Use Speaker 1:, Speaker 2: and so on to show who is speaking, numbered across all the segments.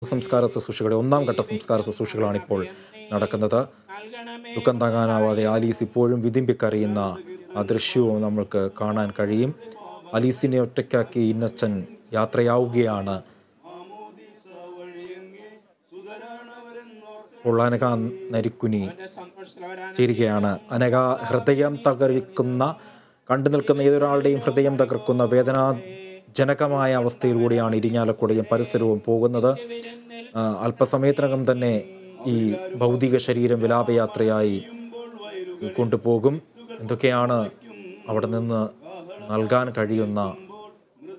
Speaker 1: സംസ്കാര ശുശ്രൂഷകളുടെ ഒന്നാം ഘട്ട സംസ്കാര ശുശ്രൂഷകളാണ് ഇപ്പോൾ നടക്കുന്നത്. ദുഃഖം താങ്ങാനാവാതെ ആലീസ് ഇപ്പോഴും വിതുമ്പിക്കരയുന്ന ആ ദൃശ്യവും നമ്മൾക്ക് കാണാൻ കഴിയും. ആലീസിനെ ഒറ്റയ്ക്കാക്കി ഇന്നസെന്റ് യാത്രയാവുകയാണ്. ഇപ്പോൾ അനഘ നരിക്കുനി ചേരുകയാണ്. അനഘ, ഹൃദയം തകർക്കുന്ന, കണ്ടു നിൽക്കുന്ന ഏതൊരാളുടെയും ഹൃദയം തകർക്കുന്ന വേദനാജനകമായ അവസ്ഥയിലൂടെയാണ് ഇരിഞ്ഞാലക്കുടയും പരിസരവും പോകുന്നത്. അല്പസമയത്തിനകം തന്നെ ഈ ഭൗതിക ശരീരം വിലാപയാത്രയായി കൊണ്ടുപോകും. എന്തൊക്കെയാണ് അവിടെ നിന്ന് നൽകാൻ കഴിയുന്ന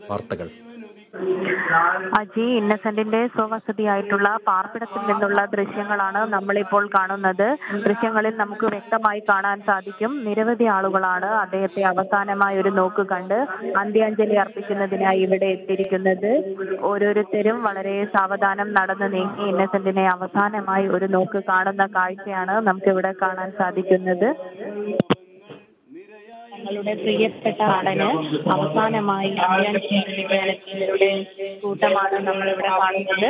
Speaker 1: വാർത്തകൾ?
Speaker 2: അജി, ഇന്നസെന്റിന്റെ സ്വവസതിയായിട്ടുള്ള പാർപ്പിടത്തിൽ നിന്നുള്ള ദൃശ്യങ്ങളാണ് നമ്മളിപ്പോൾ കാണുന്നത്. ദൃശ്യങ്ങളിൽ നമുക്ക് വ്യക്തമായി കാണാൻ സാധിക്കും, നിരവധി ആളുകളാണ് അദ്ദേഹത്തെ അവസാനമായി ഒരു നോക്ക് കണ്ട് അന്ത്യാഞ്ജലി അർപ്പിക്കുന്നതിനായി ഇവിടെ എത്തിയിരിക്കുന്നത്. ഓരോരുത്തരും വളരെ സാവധാനം നടന്നു നീങ്ങി ഇന്നസെന്റിനെ അവസാനമായി ഒരു നോക്ക് കാണുന്ന കാഴ്ചയാണ് നമുക്കിവിടെ കാണാൻ സാധിക്കുന്നത്. തങ്ങളുടെ പ്രിയപ്പെട്ട നടന് അവസാനമായി അന്ത്യാഞ്ജലിയുടെ കൂട്ടമാണ് നമ്മളിവിടെ കാണുന്നത്.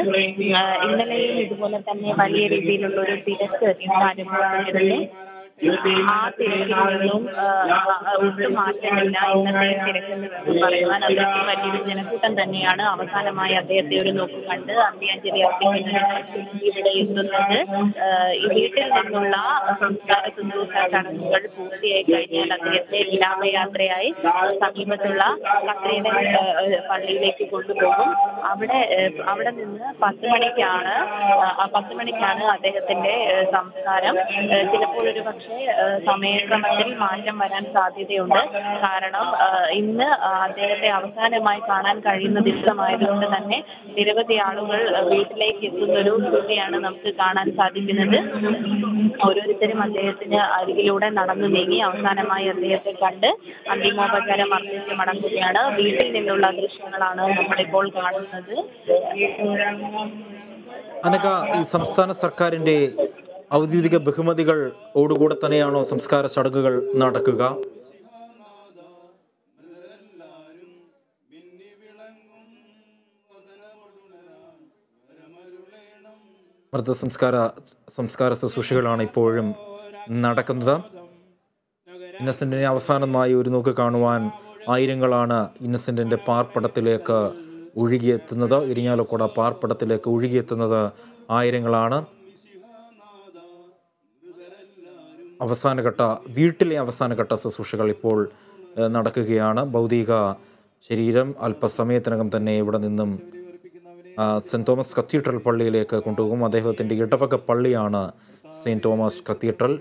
Speaker 2: ഇന്നലെയും ഇതുപോലെ തന്നെ വലിയ രീതിയിലുള്ള ഒരു തിരക്ക് ഇന്ന് അനുഭവപ്പെട്ടിരുന്നു. ആ തിരക്കിൽ നിന്നും ഒട്ടും മാറ്റമില്ല. ഇന്നത്തെ തിരക്കെന്ന് പറയുവാൻ അതൊക്കെ വലിയൊരു ജനക്കൂട്ടം തന്നെയാണ് അവസാനമായി അദ്ദേഹത്തെ ഒരു നോക്ക് കണ്ട് അന്ത്യാഞ്ജലി അർപ്പിക്കുന്നതിന് ഇവിടെ എത്തുന്നത്. ഈ വീട്ടിൽ നിന്നുള്ള സംസ്കാര ശുശ്രൂഷ ചടങ്ങുകൾ പൂർത്തിയായി കഴിഞ്ഞാൽ അദ്ദേഹത്തെ വിലാപയാത്രയായി സമീപത്തുള്ള കത്തീഡ്രൽ പള്ളിയിലേക്ക് കൊണ്ടുപോകും. അവിടെ നിന്ന് 10 മണിക്കാണ് അദ്ദേഹത്തിന്റെ സംസ്കാരം. ചിലപ്പോൾ ഒരു പക്ഷേ സമയക്രമത്തിൽ മാറ്റം വരാൻ സാധ്യതയുണ്ട്. കാരണം ഇന്ന് അദ്ദേഹത്തെ അവസാനമായി കാണാൻ കഴിയുന്ന ദിവസമായതുകൊണ്ട് തന്നെ നിരവധി ആളുകൾ വീട്ടിലേക്ക് എത്തുന്ന ഒരു സ്ഥിതിയാണ് നമുക്ക് കാണാൻ സാധിക്കുന്നത്. ഓരോരുത്തരും അദ്ദേഹത്തിന് അരികിലൂടെ നടന്നു നീങ്ങി അവസാനമായി അദ്ദേഹത്തെ കണ്ട് അന്തിമോപചാരം അർപ്പിച്ച് മടങ്ങുകയാണ്. വീട്ടിൽ നിന്നുള്ള ദൃശ്യങ്ങളാണ് നമ്മളിപ്പോൾ കാണുന്നത്.
Speaker 1: അനഘ, ഈ സംസ്ഥാന സർക്കാരിന്റെ ഔദ്യോഗിക ബഹുമതികളോടുകൂടെ തന്നെയാണോ സംസ്കാര ചടങ്ങുകൾ നടക്കുക? സംസ്കാര ശുശ്രൂഷകളാണ് ഇപ്പോഴും നടക്കുന്നത്. ഇന്നസെന്റിനെ അവസാനമായി ഒരു നോക്ക് കാണുവാൻ ആയിരങ്ങളാണ് ഇന്നസെന്റിന്റെ പാർപ്പിടത്തിലേക്ക് ഒഴുകിയെത്തുന്നത്. ഇരിഞ്ഞാലക്കുട പാർപ്പിടത്തിലേക്ക് ഒഴുകിയെത്തുന്നത് ആയിരങ്ങളാണ്. വീട്ടിലെ അവസാനഘട്ട ശുശ്രൂഷകൾ ഇപ്പോൾ നടക്കുകയാണ്. ഭൗതിക ശരീരം അല്പസമയത്തിനകം തന്നെ ഇവിടെ നിന്നും സെൻറ് തോമസ് കത്തീഡ്രൽ പള്ളിയിലേക്ക് കൊണ്ടുപോകും. അദ്ദേഹത്തിൻ്റെ ഇടവക പള്ളിയാണ് സെയിൻറ് തോമസ് കത്തീഡ്രൽ.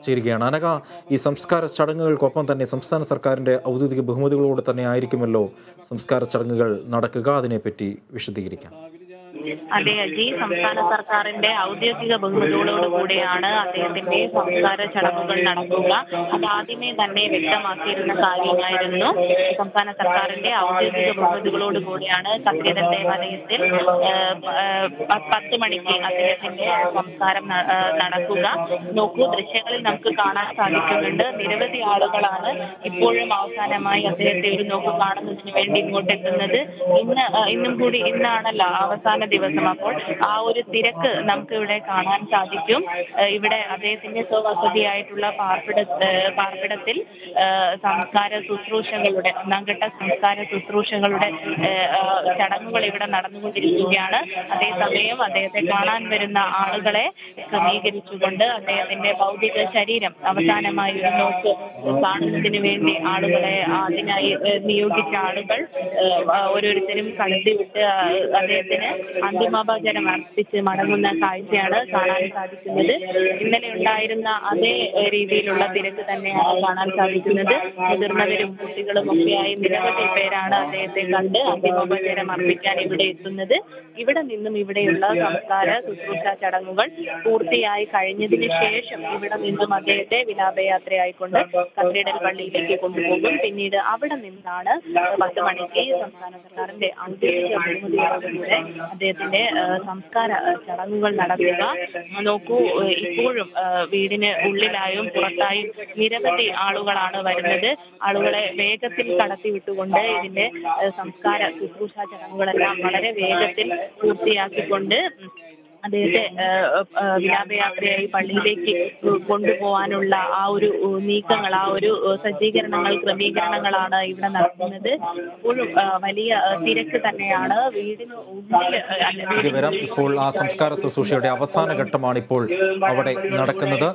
Speaker 1: ചേരുകയാണ് അനഘ. ഈ സംസ്കാര ചടങ്ങുകൾക്കൊപ്പം തന്നെ സംസ്ഥാന സർക്കാരിൻ്റെ ഔദ്യോഗിക ബഹുമതികളോട് തന്നെ ആയിരിക്കുമല്ലോ സംസ്കാര ചടങ്ങുകൾ നടക്കുക. അതിനെപ്പറ്റി വിശദീകരിക്കാം.
Speaker 2: അതെ അജി, സംസ്ഥാന സർക്കാരിന്റെ ഔദ്യോഗിക ബഹുമതികളോടുകൂടിയാണ് അദ്ദേഹത്തിന്റെ സംസ്കാര ചടങ്ങുകൾ നടക്കുക. അത് ആദ്യമേ തന്നെ വ്യക്തമാക്കിയിരുന്ന കാര്യമായിരുന്നു. സംസ്ഥാന സർക്കാരിന്റെ ഔദ്യോഗിക ബഹുമതികളോടുകൂടിയാണ് കത്തീഡ്രൽ ദേവാലയത്തിൽ 10 മണിക്ക് അദ്ദേഹത്തിന്റെ സംസ്കാരം നടക്കുക. നോക്കൂ, ദൃശ്യങ്ങളിൽ നമുക്ക് കാണാൻ സാധിക്കുന്നുണ്ട്, നിരവധി ആളുകളാണ് ഇപ്പോഴും അവസാനമായി അദ്ദേഹത്തെ ഒരു നോക്ക് കാണുന്നതിന് വേണ്ടി ഇങ്ങോട്ട് എത്തുന്നത്. ഇന്നാണല്ലോ അവസാന ദിവസം. അപ്പോൾ ആ ഒരു തിരക്ക് നമുക്ക് ഇവിടെ കാണാൻ സാധിക്കും. ഇവിടെ അദ്ദേഹത്തിന്റെ സ്വവസതിയായിട്ടുള്ള പാർപ്പിടത്തിൽ സംസ്കാര ശുശ്രൂഷകളുടെ ഒന്നാം ഘട്ട സംസ്കാര ശുശ്രൂഷകളുടെ ചടങ്ങുകൾ ഇവിടെ നടന്നുകൊണ്ടിരിക്കുകയാണ്. അതേസമയം അദ്ദേഹത്തെ കാണാൻ വരുന്ന ആളുകളെ ക്രമീകരിച്ചുകൊണ്ട് അദ്ദേഹത്തിന്റെ ഭൗതിക ശരീരം അവസാനമായി ഒരു നോക്ക് കാണുന്നതിന് വേണ്ടി ആളുകളെ അതിനായി നിയോഗിച്ച ആളുകൾ ഓരോരുത്തരും കടത്തിവിട്ട് അദ്ദേഹത്തിന് അന്തിമോപചാരം അർപ്പിച്ച് മടങ്ങുന്ന കാഴ്ചയാണ് കാണാൻ സാധിക്കുന്നത്. ഇന്നലെ ഉണ്ടായിരുന്ന അതേ രീതിയിലുള്ള തിരക്ക് തന്നെയാണ് കാണാൻ സാധിക്കുന്നത്. മുതിർന്നവരും കുട്ടികളും ഒക്കെയായി നിരവധി പേരാണ് അദ്ദേഹത്തെ കണ്ട് അന്തിമോപചാരം അർപ്പിക്കാൻ ഇവിടെ എത്തുന്നത്. ഇവിടെ നിന്നും ഇവിടെയുള്ള സംസ്കാര ശുശ്രൂഷ ചടങ്ങുകൾ പൂർത്തിയായി കഴിഞ്ഞതിന് ശേഷം ഇവിടെ നിന്നും അദ്ദേഹത്തെ വിലാപയാത്രയായിക്കൊണ്ട് കത്തീഡ്രൽ പള്ളിയിലേക്ക് കൊണ്ടുപോകും. പിന്നീട് അവിടെ നിന്നാണ് 10 മണിക്ക് സംസ്ഥാന സർക്കാരിന്റെ ഔദ്യോഗിക ബഹുമതികളോടുകൂടെ അദ്ദേഹത്തെ അദ്ദേഹത്തിന്റെ സംസ്കാര ചടങ്ങുകൾ നടത്തുക. നോക്കൂ, ഇപ്പോഴും വീടിന് ഉള്ളിലായും പുറത്തായും നിരവധി ആളുകളാണ് വരുന്നത്. ആളുകളെ വേഗത്തിൽ കടത്തിവിട്ടുകൊണ്ട് ഇതിന്റെ സംസ്കാര ശുശ്രൂഷ ചടങ്ങുകളെല്ലാം വളരെ വേഗത്തിൽ പൂർത്തിയാക്കിക്കൊണ്ട് അദ്ദേഹത്തെ വിലാപയാത്രയായി പള്ളിയിലേക്ക് കൊണ്ടുപോകാനുള്ള ആ ഒരു നീക്കങ്ങൾ, ആ ഒരു സജ്ജീകരണങ്ങൾ, ക്രമീകരണങ്ങളാണ് ഇവിടെ നടക്കുന്നത്. ഇപ്പോഴും വലിയ തിരക്ക് തന്നെയാണ് വീടിന് ഉള്ളിൽ.
Speaker 1: ഇപ്പോൾ ആ സംസ്കാര ശുശ്രൂഷയുടെ അവസാന ഘട്ടമാണ് ഇപ്പോൾ അവിടെ നടക്കുന്നത്.